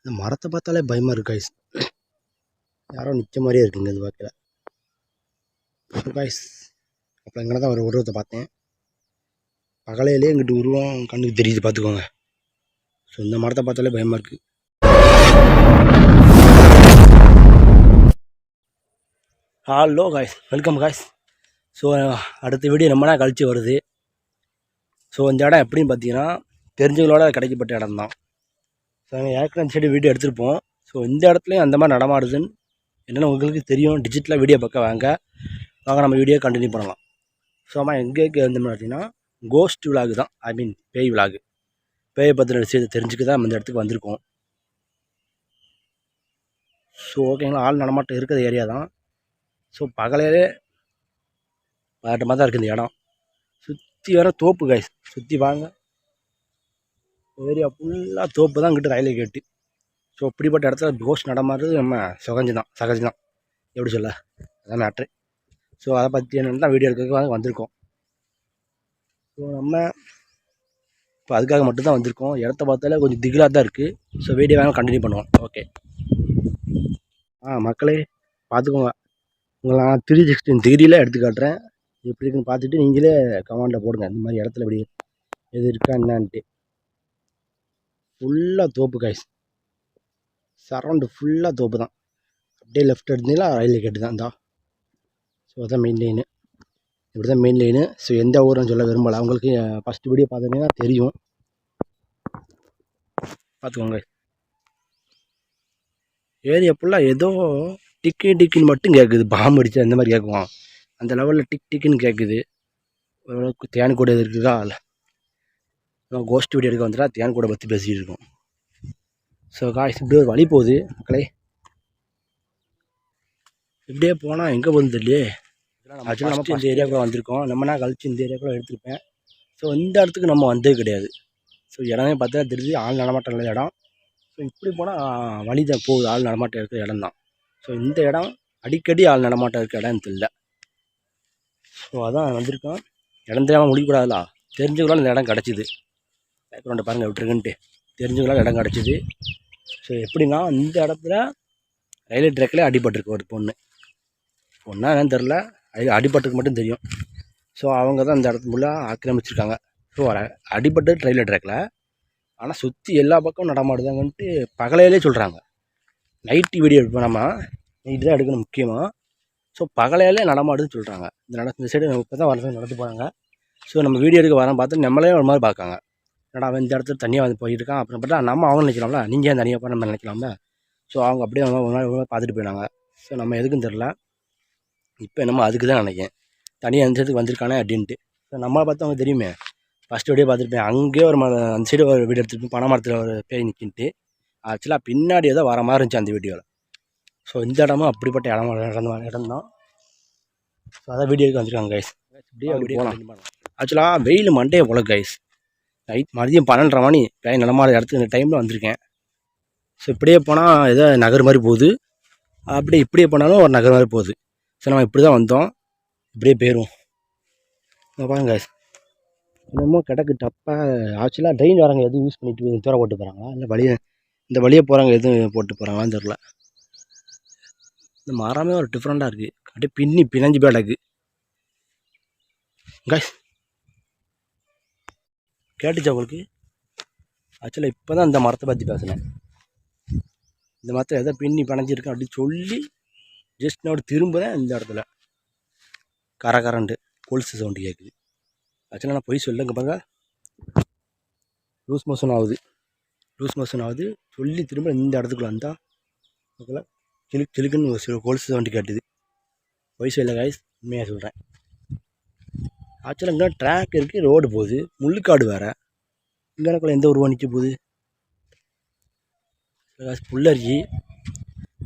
இந்த மரத்தை பார்த்தாலே பயமாக இருக்கு காய்ஸ். யாரோ நிற்க மாதிரியே இருக்குங்க இது பார்க்கல காய்ஸ். அப்புறம் இங்கே தான் ஒரு உருவத்தை பார்த்தேன். பகலையிலே இங்கிட்டு உருவம் கண்ணுக்கு தெரியுது பார்த்துக்கோங்க. ஸோ இந்த மரத்தை பார்த்தாலே பயமாக இருக்குது. Hello guys, welcome guys. So அடுத்த வீடியோ ரொம்ப நாள் கழித்து வருது. ஸோ இந்த இடம் எப்படின்னு பார்த்தீங்கன்னா தெரிஞ்சவங்களோட கிடைக்கப்பட்ட இடம் தான். ஸோ நாங்கள் ஏற்கனவே அந்த சைடு வீடியோ எடுத்திருப்போம். ஸோ இந்த இடத்துலையும் அந்த மாதிரி நடமாடுதுன்னு என்னென்னா உங்களுக்கு தெரியும். டிஜிட்டலாக வீடியோ பக்கம் வாங்க நம்ம வீடியோ கண்டினியூ பண்ணலாம். ஸோ அம்மா எங்கே வந்தோம்னு பார்த்தீங்கன்னா கோஸ்ட் விலாகு தான், ஐ மீன் பேய் விலாகு. பேயை பற்றின விஷயத்தை தெரிஞ்சுக்க தான் நம்ம இந்த இடத்துக்கு வந்திருக்கோம். ஸோ ஓகேங்களா, ஆள் நடமாட்டம் இருக்கிற ஏரியா தான். ஸோ பகலையிலே பதட்டமாக தான் இருக்குது இந்த இடம். சுற்றி வர தோப்பு காய்ஸ், சுற்றி வாங்க. ஏரியா ஃபுல்லாக தோப்பு தான், இங்கிட்ட ரயில்வே கேட்டு. ஸோ இப்படிப்பட்ட இடத்துல கோஸ்ட் நடமாடுறது நம்ம சகஜம் தான். எப்படி சொல்ல, அதான் மேட்ரு. ஸோ அதை பற்றி என்னென்னு தான் வீடியோ எடுக்கிறதுக்கு வந்திருக்கோம். ஸோ நம்ம இப்போ அதுக்காக மட்டும்தான் வந்திருக்கோம். இடத்த பார்த்தாலே கொஞ்சம் திகிலாக தான் இருக்குது. ஸோ வீடியோ வேணால் கண்டினியூ பண்ணுவோம். ஓகே மக்களே பார்த்துக்கோங்க. உங்களை நான் 360 டிகிரியில் எடுத்து காட்டுறேன். எப்படி இருக்குன்னு பார்த்துட்டு நீங்களே கமெண்டில் போடுங்க. இந்த மாதிரி இடத்துல எப்படி எது இருக்கா என்னான்ட்டு. ஃபுல்லாக தோப்பு காய்ஸ், சரௌண்டு ஃபுல்லாக தோப்பு தான். அப்படியே லெஃப்ட் எடுத்தீங்களா ரயில்வே கேட்டு தான் தான். ஸோ அதான் மெயின் லைனு, இப்படி தான் மெயின் லைனு. ஸோ எந்த ஊருன்னு சொல்ல விரும்பலை. அவங்களுக்கு ஃபஸ்ட்டு வீடியோ பார்த்தீங்கன்னா தெரியும், பார்த்துக்கோங்க. ஏரியா ஃபுல்லாக ஏதோ டிக்கின்னு மட்டும் கேட்குது. பாம்பு அடித்தா அந்த மாதிரி கேட்குவோம், அந்த லெவலில் டிக்குன்னு கேட்குது. ஓரளவுக்கு தேன் கூட இருக்குதா இல்லை கோஸ்ட் வீடியோ எடுக்க வந்துட்டா தேன் கூட பற்றி பேசிகிட்டு இருக்கோம். ஸோ காய்ஸ் இப்படி ஒரு வழி போகுது மக்களே. இப்படியே போனால் எங்கே போகுதுன்னு தெரியலையே. ஆக்சுவலாக நம்ம இந்த ஏரியாவுக்குள்ள வந்திருக்கோம். நம்ம நான் கழிச்சு இந்த ஏரியாவுக்குள்ள எடுத்திருப்பேன். ஸோ இந்த இடத்துக்கு நம்ம வந்தே கிடையாது. ஸோ இடமே பார்த்தா தெரியுது, ஆள் நடமாட்டம் உள்ள இடம். ஸோ இப்படி போனால் வழி தான் போகுது, ஆள் நடமாட்டம் இருக்கிற இடம் தான். ஸோ இந்த இடம் அடிக்கடி ஆள் நடமாட்டம் இருக்கிற இடம்னு தெரியல. ஸோ அதான் வந்திருக்கோம். இடம் தெரியாமல் முடிக்கக்கூடாதுல, தெரிஞ்சுக்கலாம் இந்த இடம் கிடச்சிது. பேக்ரவுண்டை பாருங்கள் விட்டுருக்குன்ட்டு, தெரிஞ்சுக்கலாம் இடம் கிடச்சிது. ஸோ எப்படின்னா இந்த இடத்துல ரயில்வே ட்ராக்கில் அடிபட்டிருக்கு ஒரு பொண்ணு என்னன்னு தெரில, அடிபட்டுக்கு மட்டும் தெரியும். ஸோ அவங்க தான் இந்த இடத்து ஃபுல்லாக ஆக்கிரமிச்சிருக்காங்க. ஸோ அடிபட்டு ரயில்வே ட்ராக்கில், ஆனால் சுற்றி எல்லா பக்கமும் நடமாடுதாங்கன்ட்டு பகலையிலே சொல்கிறாங்க. நைட்டு வீடியோ எடுப்போம், நம்ம நைட்டு தான் எடுக்கணும் முக்கியமாக. ஸோ பகலையிலே நடமாடுதுன்னு சொல்கிறாங்க. இந்த சைடு இப்போ தான் வரது நடந்து போகிறாங்க. ஸோ நம்ம வீடியோ எடுக்க வரோம் பார்த்து நம்மளே ஒரு மாதிரி பார்க்காங்க. என்னடா அவன் இந்த இடத்துல தனியாக வந்து போயிட்டு இருக்கான் அப்புறம் பார்த்தா நம்ம அவங்க நினைக்கலாம்ல, நீங்கள் ஏன் தனியாக போய் நம்ம நினைக்கலாம்ல. ஸோ அவங்க அப்படியே ஒரு நாள் பார்த்துட்டு போயிடாங்க. ஸோ நம்ம எதுக்குன்னு தெரில. இப்போ நம்ம அதுக்கு தான் நினைக்கிறேன், தனியாக அந்த சைடுக்கு வந்திருக்கானே அப்படின்ட்டு. ஸோ நம்மளை பார்த்து அவங்க தெரியுமே, ஃபஸ்ட்டு வீடியோ பார்த்துருப்பேன். அங்கேயே ஒரு அந்த சைடு ஒரு வீடியோ எடுத்துருப்பேன், பனை மரத்தில் ஒரு பேய் நிற்கின்ட்டு. ஆக்சுவலாக பின்னாடி ஏதோ வர மாதிரி இருந்துச்சு அந்த வீடியோவில். ஸோ இந்த இடமும் அப்படிப்பட்ட இடம் தான். ஸோ அதான் வீடியோக்கு வந்திருக்காங்க கைஸ். இப்படியே அப்படி போகலாம். ஆக்சுவலாக வெயில் மண்டையை போல கைஸ். நைட் மதியம் 12:30 மணி பேய் நடமாட இடத்துக்கு இந்த டைமில் வந்திருக்கேன். ஸோ இப்படியே போனால் ஏதோ நகர் மாதிரி போகுது, அப்படியே இப்படியே போனாலும் ஒரு நகர் மாதிரி போகுது. ஸோ நம்ம இப்படி தான் வந்தோம், இப்படியே போயிடுவோம். பாருங்க கைஸ், என்னமோ கிடக்கு டப்பாக. ஆக்சுவலாக ட்ரெயின் வரவங்க எதுவும் யூஸ் பண்ணிட்டு தூர போட்டு போகிறாங்களா, இல்லை வழியை இந்த வழியை போகிறாங்க எதுவும் போட்டு போகிறாங்களான்னு தெரில. இந்த மரமே ஒரு டிஃப்ரெண்ட்டாக இருக்குது, அப்படியே பிணைஞ்சு போய் கிடக்கு கைஸ். கேட்டுச்சா உங்களுக்கு? ஆக்சுவலாக இப்போ தான் இந்த மரத்தை பற்றி பேசினேன். இந்த மரத்தை எதோ பிணைஞ்சிருக்கேன் அப்படின்னு சொல்லி ஜஸ்ட் நான் திரும்ப தான் இந்த இடத்துல கரண்டு கொலுசு சவுண்டு கேட்குது. ஆக்சுவலாக நான் போய் சொல்லுங்க பாருங்க, லூஸ் மோஷன் ஆகுது சொல்லி திரும்ப இந்த இடத்துக்குள்ள வந்தால் ஓகேங்களா, சிலுக்குன்னு ஒரு கொலுசு சவுண்டு கேட்டுது. போய் சொல்ல காய்ஸ், உண்மையாக சொல்கிறேன். ஆக்சுவலாக இங்கே ட்ராக் இருக்குது, ரோடு போகுது, முள்ளுக்காடு வேறு. இங்கேக்குள்ள எந்த உருவம் நிற்க போகுது புல்லரிச்சி.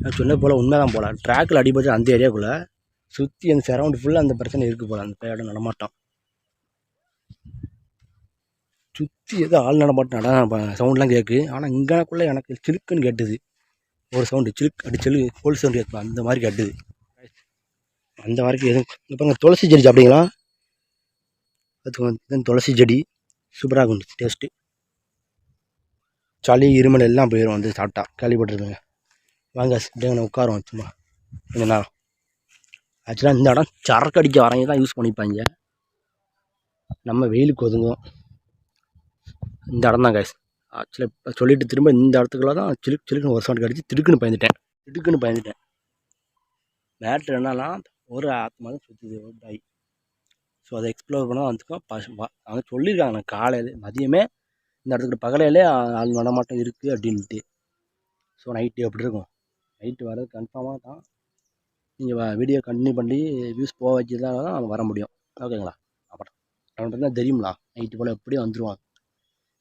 நான் சொன்ன போல் உண்மை தான் போகலாம். ட்ராக்கில் அடிபட்டு அந்த ஏரியாவுக்குள்ளே சுற்றி அந்த சரௌண்டு ஃபுல்லாக அந்த பிரச்சனை இருக்குது போல். அந்த இடம் நடமாட்டம் சுற்றி ஏதோ ஆள் நடமாட்டம் சவுண்ட்லாம் கேட்கு. ஆனால் இங்கேக்குள்ளே எனக்கு சிலுக்குன்னு கேட்டுது ஒரு சவுண்டு, சிலுக்கு கோல் சவுண்டு கேட்கும், அந்த மாதிரி கேட்டுது. அந்த வரைக்கும் எதுவும் இப்போ இங்கே துளசி செடி சாப்பிட்டீங்களா? அது துளசி செடி சூப்பராக இருக்கும் டேஸ்ட்டு. சளி இருமல் எல்லாம் போயிடும் வந்து சாப்பிட்டா. கேள்விப்பட்டிருக்கேங்க. வாங்க இப்படியே உட்காரோம் சும்மா கொஞ்ச நேரம். ஆக்சுவலாக இந்த இடம் சரக்கு அடிக்க வரவங்க தான் யூஸ் பண்ணிப்பாங்க. நம்ம வெயிலுக்கு ஒதுங்கும் இந்த இடம் தான் கைஸ். ஆக்சுவலாக இப்போ சொல்லிட்டு திரும்ப இந்த இடத்துக்குள்ள தான் சிலுக்குன்னு ஒரு சவுண்ட் கிடச்சி திடுக்குன்னு பயந்துட்டேன். மேட்ரு என்னன்னா ஒரு ஆத்மா தான் சுற்றுது ஒரு டாய். ஸோ அதை எக்ஸ்ப்ளோர் பண்ணால் வந்துக்கும். அவங்க சொல்லியிருக்காங்க காலையில் மதியமே இந்த இடத்துக்கு பகலையிலே ஆள் நடமாட்டம் இருக்குது அப்படின்ட்டு. ஸோ நைட்டு எப்படி இருக்கும்? நைட்டு வர்றது கன்ஃபார்மாக தான். நீங்கள் வீடியோ கண்டினியூ பண்ணி வியூஸ் போக வச்சு தான் வர முடியும். ஓகேங்களா? அப்புறம் அவன்கிட்ட தான் தெரியுங்களா நைட்டு போல் எப்படியும் வந்துடுவான்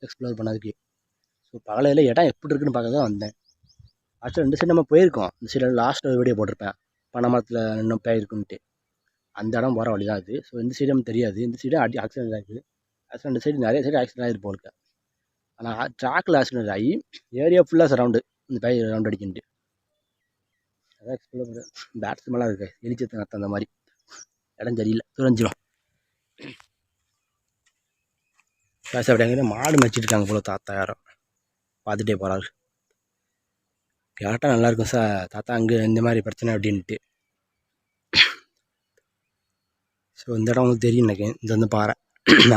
எக்ஸ்ப்ளோர் பண்ணதுக்கு. ஸோ பகலையில் இடம் எப்படி இருக்குன்னு பார்க்க தான் வந்தேன். ஆக்சுவலாக 2 சைடு நம்ம போயிருக்கோம். இந்த சைடு லாஸ்ட் ஒரு வீடியோ போட்டிருப்பேன், பனைமரத்தில் இன்னும் பேயிருக்குன்ட்டு. அந்த இடம் போகிற வழி தான் அது. ஸோ இந்த சைடு நமக்கு தெரியாது. இந்த சைடு ஆக்சிடென்ட் ஆகிருக்கு. ஆக்சுவலாக இந்த சைடு நிறைய சைடு ஆக்சிடென்ட் ஆகிருக்கு போலுக்கு. ஆனால் ட்ராக்கில் ஆக்சிடென்ட் ஆகி ஏரியா ஃபுல்லாக சரவுண்டு இந்த பை ரவுண்ட் அடிக்கிட்டு. அதான் எக்ஸ்ப்ளோர் பண்ணுறேன். பேட்ஸ் மேலாம் இருக்கு எலிச்சத்து நத்த அந்த மாதிரி. இடம் சரியில்லை, துறைஞ்சிடும். காசு அப்படிங்கிற மாடு மேய்ச்சிட்டு இருக்காங்க போல தாத்தா யாரும் பார்த்துட்டே போகிறாரு. கேட்டால் நல்லாயிருக்கும் சார் தாத்தா அங்கே இந்த மாதிரி பிரச்சனை அப்படின்ட்டு. ஸோ இந்த இடம் உங்களுக்கு தெரியும் எனக்கு. இந்த வந்து பாறை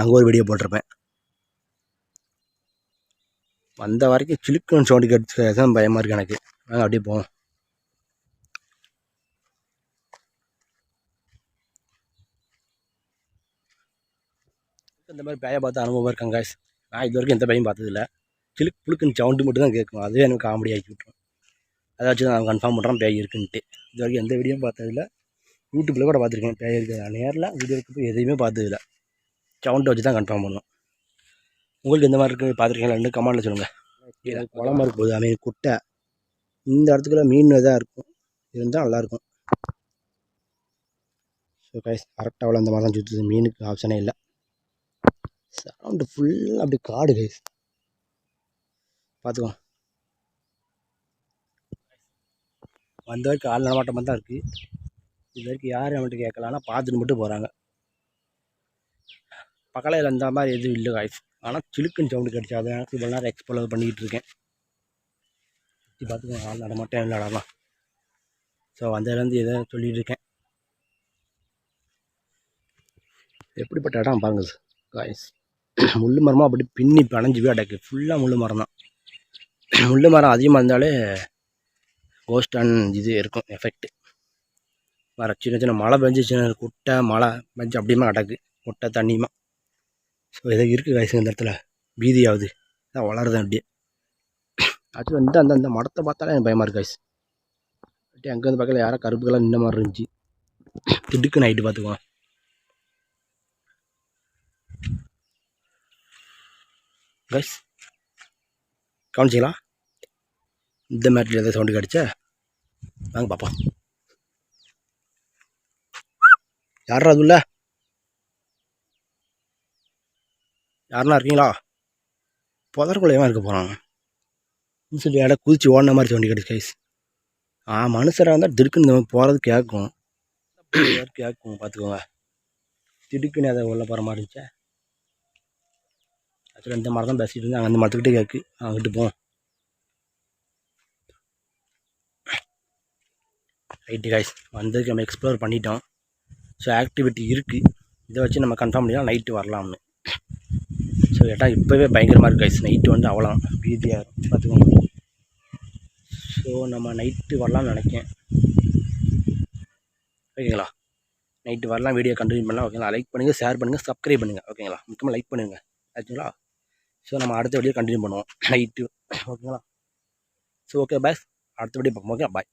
அங்கே ஒரு வீடியோ போட்டிருப்பேன். வந்த வரைக்கும் சிலுக்குன்னு சவுண்டு கேட்டு தான் பயமாக இருக்குது எனக்கு. நாங்கள் அப்படியே போவோம். இந்த மாதிரி பேயை பார்த்து அனுபவம் இருக்காங்க காய்ஸ். நான் இது வரைக்கும் எந்த பையன் பார்த்ததில்ல. புழுக்குன்னு சவுண்டு மட்டும் தான் கேட்கும். அதுவே எனக்கு காமெடி ஆக்கி விட்டுரும். அதை வச்சு தான் நான் கன்ஃபார்ம் பண்ணுறேன் பேய் இருக்குன்ட்டு. இது வரைக்கும் எந்த வீடியோவும் பார்த்ததில்ல. யூடியூப்பில் கூட பார்த்துருக்கேன் பேய் இருக்குது. நேரில் வீடியோக்கு போய் எதையுமே பார்த்ததில்ல. சவுண்டை வச்சு தான் கன்ஃபார்ம் பண்ணுவோம். உங்களுக்கு எந்த மாதிரி இருக்குது பார்த்துருக்கீங்களா கமெண்ட்டில் சொல்லுங்கள். குளமா இருக்கும் போது மீன் குட்டை இந்த இடத்துக்குள்ள மீன் தான் இருக்கும். இருந்தால் நல்லாயிருக்கும். ஸோ கைஸ் கரெக்டாக அவ்வளோ அந்த மாதிரி தான் சுற்றுது. மீனுக்கு ஆப்ஷனே இல்லை. சவுண்டு ஃபுல்லாக அப்படி காடு கைஸ் பார்த்துக்கோ. வந்த வரைக்கும் ஆள் நடமாட்டமாக தான் இருக்குது. இது வரைக்கும் யார் நம்மகிட்ட கேட்கலான்னா பார்த்துட்டு மட்டும் போகிறாங்க. பக்கலையில் அந்த மாதிரி எதுவும் இல்லை காய்ஸ். ஆனால் சிலுக்குன்னு சவுண்டு கிடச்சி அதை எனக்கு இவ்வளோ நேரம் எக்ஸ்ப்ளோர் பண்ணிக்கிட்டு இருக்கேன். சுற்றி பார்த்துக்கோ ஆள் நடமாட்டம் இல்லை இடம்லாம். ஸோ வந்ததுலேருந்து எதை சொல்லிகிட்டு இருக்கேன். எப்படிப்பட்ட இடம் பாருங்க காய்ஸ். முள் மரமாக அப்படி பின்னி பனைஞ்சு போய் அடக்கு. ஃபுல்லாக முள் மரம் தான். முள் மரம் அதிகமாக இருந்தாலே கோஸ்ட் அண்ட் இது இருக்கும் எஃபெக்ட். வர சின்ன சின்ன மழை பெஞ்சிச்சுன்னா குட்டை மழை பெஞ்சு அப்படியுமா அடக்கு முட்டை தண்ணியுமா. ஸோ எதோ இருக்குது காய்ஸ் இந்த இடத்துல பீதியாகுது. தான் வளருது அப்படியே. ஆக்சுவலாக இந்த அந்த மரத்தை பார்த்தாலே எனக்கு பயமாக இருக்குது காய்ஸ். அப்படியே அங்கே வந்து பக்கத்தில் யாரோ கருப்புக்கெல்லாம் நின்ன மாதிரி இருந்துச்சு. திடுக்கு நைட்டு பார்த்துக்குவோம் கைஸ். கவனிச்சிங்களா? இந்த மேட்டில் எதாவது சவுண்டு கிடச்சா வாங்க பார்ப்போம். யாரா அது உள்ள? யாருன்னா இருக்கீங்களா? புதற்குள்ளேயமா இருக்க போகிறாங்க சொல்லி இடம் குதிச்சு ஓடின மாதிரி சவுண்டு கிடச்சி கைஸ். மனுஷராக இருந்தால் திடுக்குன்னு இந்த மாதிரி போகிறது கேட்கும். பார்த்துக்கோங்க. திடுக்குன்னு அதை உள்ள போகிற மாதிரி இருந்துச்சா. ஆக்சுவலாக இந்த மரம் தான் பேசிகிட்டு இருந்தேன். அங்கே அந்த மரத்துக்கிட்டே கேட்கு. அங்கிட்டு போவோம். ரைட்டு காய்ஸ் வந்ததுக்கு நம்ம எக்ஸ்ப்ளோர் பண்ணிட்டோம். ஸோ ஆக்டிவிட்டி இருக்குது. இதை வச்சு நம்ம கன்ஃபார்ம் பண்ணிடலாம் நைட்டு வரலாம்னு. ஸோ இடம் இப்போவே பயங்கரமாக இருக்குது காய்ஸ். நைட்டு வந்து அவ்வளோ பீதியாக இருக்கும் பார்த்துக்கோங்க. ஸோ நம்ம நைட்டு வரலாம்னு நினைக்கேன். ஓகேங்களா? நைட்டு வரலாம். வீடியோ கண்டினியூ பண்ணலாம். ஓகேங்களா? லைக் பண்ணுங்கள், ஷேர் பண்ணுங்கள், சப்ஸ்கிரைப் பண்ணுங்கள். ஓகேங்களா? முக்கியமாக லைக் பண்ணுங்கள். ஆச்சுங்களா? ஸோ நம்ம அடுத்த வீடியோ கண்டினியூ பண்ணுவோம் நைட்டு. ஓகேங்களா? So okay bye. அடுத்த வீடியோ பார்ப்போம். Okay bye.